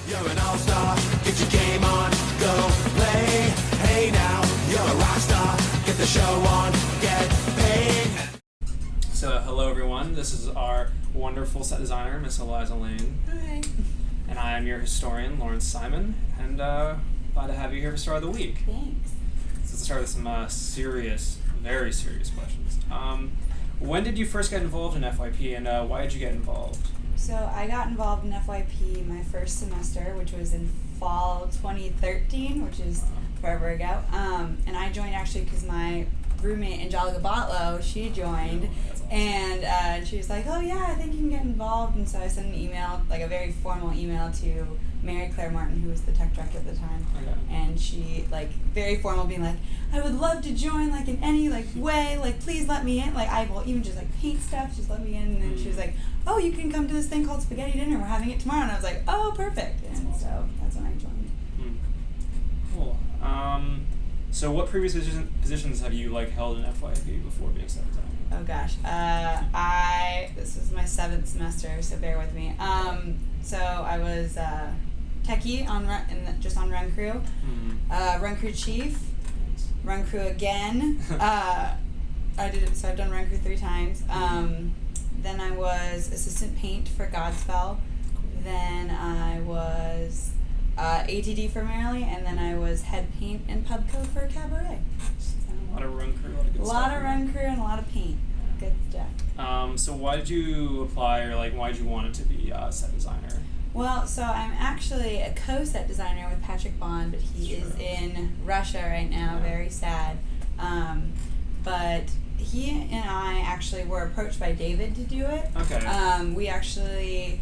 You're an all-star, get your game on, go play. Hey now, you're a rock star, get the show on, get paid. So hello everyone, this is our wonderful set designer, Miss Eliza Lane. Hi. And I am your historian, Lawrence Simon, and glad to have you here for Star of the Week. Thanks. So let's start with some very serious questions. When did you first get involved in FYP, and why did you get involved? So I got involved in FYP my first semester, which was in fall 2013, which is forever ago. And I joined actually because my roommate, Angelica Botlow, she joined. Awesome. And she was like, oh yeah, I think you can get involved. And so I sent an email, like a very formal email to Mary Claire Martin, who was the tech director at the time. Okay. And she, like, very formal, being like, I would love to join, like, in any, like, way, like, please let me in. Like, I will even just, like, paint stuff, just let me in. And then she was like, oh, you can come to this thing called Spaghetti Dinner. We're having it tomorrow. And I was like, oh, perfect. And so that's when I joined. Cool. So what previous positions have you, like, held in FYP before being set designer? Oh gosh, this was my 7th semester, so bear with me. So I was techie on just on run crew, run crew chief, run crew again. I did it, so I've done run crew 3 times. Then I was assistant paint for Godspell. Then I was ATD for Merrily, and then I was head paint and pubco for Cabaret. A lot of run crew, a lot of good stuff. A lot of run crew and a lot of paint. Good stuff. So why did you apply, or like why did you want it to be a set designer? Well, so I'm actually a co-set designer with Patrick Bond, but he is in Russia right now, very sad. But he and I actually were approached by David to do it. Okay. We actually,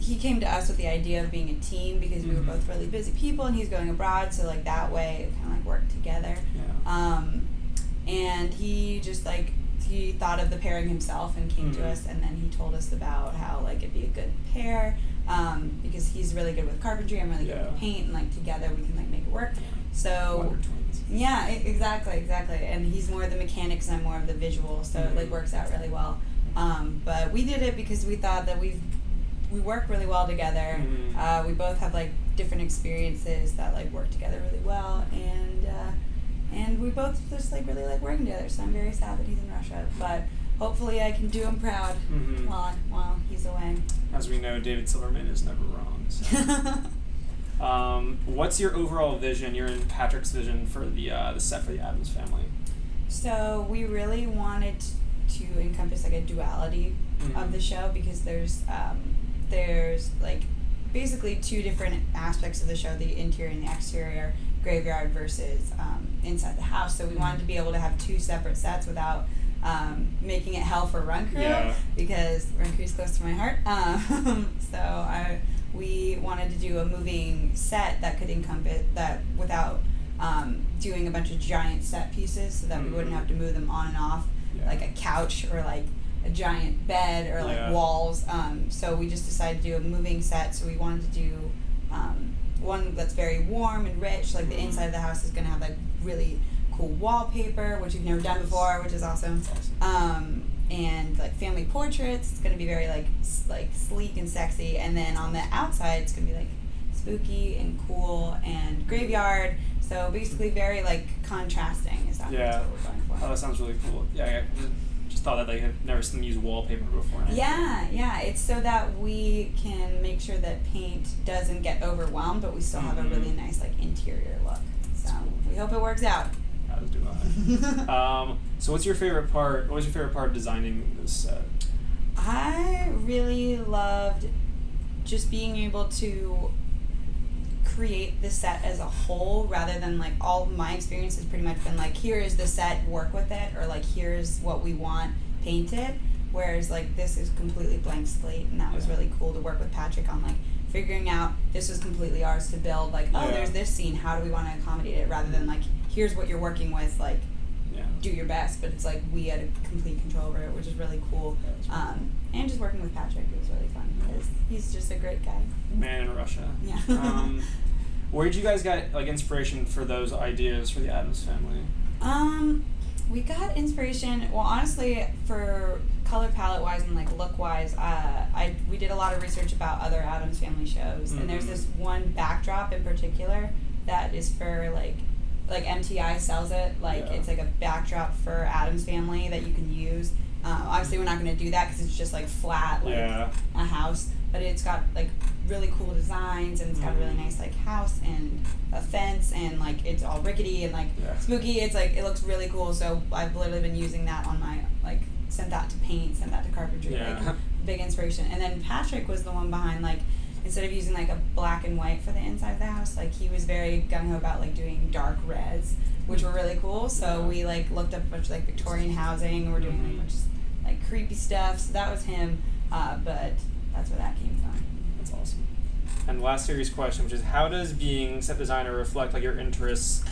he came to us with the idea of being a team because we were both really busy people and he's going abroad, so like that way it kind of like worked together. Yeah. And he just like, he thought of the pairing himself and came to us, and then he told us about how like it'd be a good pair because he's really good with carpentry, I'm really good with paint, and like together we can like make it work. So Wonder Twins. yeah, exactly. And he's more of the mechanics and I'm more of the visual, so it like works out really well. But we did it because we thought that we work really well together. We both have like different experiences that like work together really well, and we both just like really like working together. So I'm very sad that he's in Russia, but hopefully I can do him proud while he's away. As we know, David Silverman is never wrong. So. What's your overall vision, your and Patrick's vision for the set for the Addams Family? So we really wanted to encompass like a duality of the show because there's like basically 2 different aspects of the show, the interior and the exterior, graveyard versus inside the house. So we wanted to be able to have 2 separate sets without making it hell for run crew because run crew is close to my heart. We wanted to do a moving set that could encompass that without doing a bunch of giant set pieces, so that we wouldn't have to move them on and off like a couch or like a giant bed or like walls. So we just decided to do a moving set. So we wanted to do one that's very warm and rich. Like the inside of the house is going to have like really cool wallpaper, which we've never done before, which is awesome. And like family portraits. It's going to be very like sleek and sexy. And then on the outside, it's going to be like spooky and cool and graveyard. So basically very like contrasting is that what we're going for. Oh, that sounds really cool. Yeah, I just thought that they had never seen them use wallpaper before. Yeah, it's so that we can make sure that paint doesn't get overwhelmed, but we still have a really nice like interior look. So we hope it works out. As do I. So what's your favorite part? What was your favorite part of designing this set? I really loved just being able to create the set as a whole rather than like all my experience has pretty much been like, here is the set, work with it, or like here's what we want, paint it. Whereas like this is completely blank slate, and that was really cool to work with Patrick on like figuring out this was completely ours to build, like there's this scene, how do we want to accommodate it, rather than like here's what you're working with, like do your best, but it's like we had a complete control over it, which is really cool. And just working with Patrick, it was really fun because he's just a great guy. Man in Russia. Yeah. Where did you guys get like inspiration for those ideas for the Addams Family? We got inspiration. Well, honestly, for color palette wise and like look wise, we did a lot of research about other Addams Family shows, and there's this one backdrop in particular that is for like MTI sells it. Like it's like a backdrop for Addams Family that you can use. Obviously, we're not going to do that because it's just like flat, like a house. But it's got like really cool designs, and it's got a really nice like house and a fence, and like it's all rickety and like spooky. It's like it looks really cool. So I've literally been using that on my like sent that to paint, sent that to carpentry. Like big inspiration. And then Patrick was the one behind like instead of using like a black and white for the inside of the house, like he was very gung ho about like doing dark reds, which were really cool. So we like looked up a bunch of like Victorian housing, and we're doing like a bunch of like creepy stuff. So that was him, but that's where that came from. That's awesome. And last series question, which is how does being set designer reflect like your interests,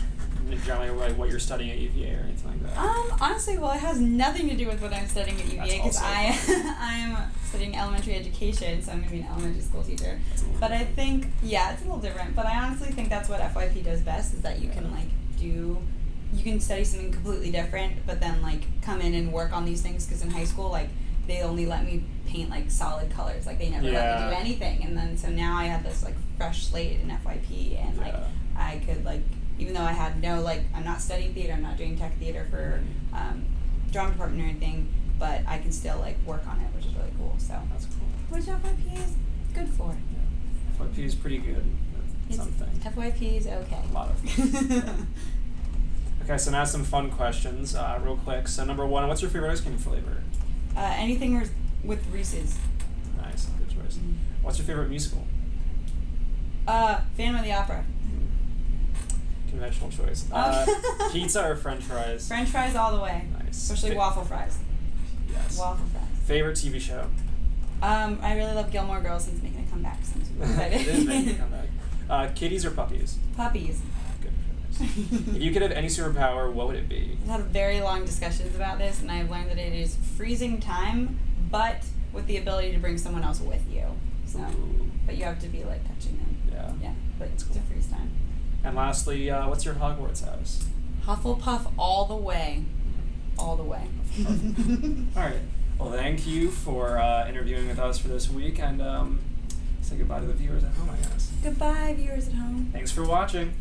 generally like what you're studying at UVA or anything like that? Honestly, well, it has nothing to do with what I'm studying at UVA because I'm studying elementary education, so I'm going to be an elementary school teacher. But I think, it's a little different. But I honestly think that's what FYP does best is that you can like you can study something completely different, but then like come in and work on these things because in high school, like they only let me paint like solid colors, like they never let me do anything. And then so now I had this like fresh slate in FYP, and like I could like, even though I had no like I'm not studying theater, I'm not doing tech theater for drama department or anything, but I can still like work on it, which is really cool. So that's cool. Which FYP is good for. FYP is pretty good at something. FYP is okay. A lot of things. Okay, so now some fun questions, real quick. So number one, what's your favorite ice cream flavor? Anything with Reese's. Nice, good choice. What's your favorite musical? Phantom of the Opera. Conventional choice. Pizza or French fries? French fries all the way. Nice. Especially waffle fries. Yes. Waffle fries. Favorite TV show? I really love Gilmore Girls, and it's making a comeback. So I'm super excited. It is making a comeback. Kitties or puppies? Puppies. Good choice. If you could have any superpower, what would it be? I've had very long discussions about this, and I've learned that it is freezing time, but with the ability to bring someone else with you. So, but you have to be like touching them. Yeah, but it's to freeze time. And lastly, what's your Hogwarts house? Hufflepuff all the way. All the way. All right. Well, thank you for interviewing with us for this week, and say goodbye to the viewers at home, I guess. Goodbye, viewers at home. Thanks for watching.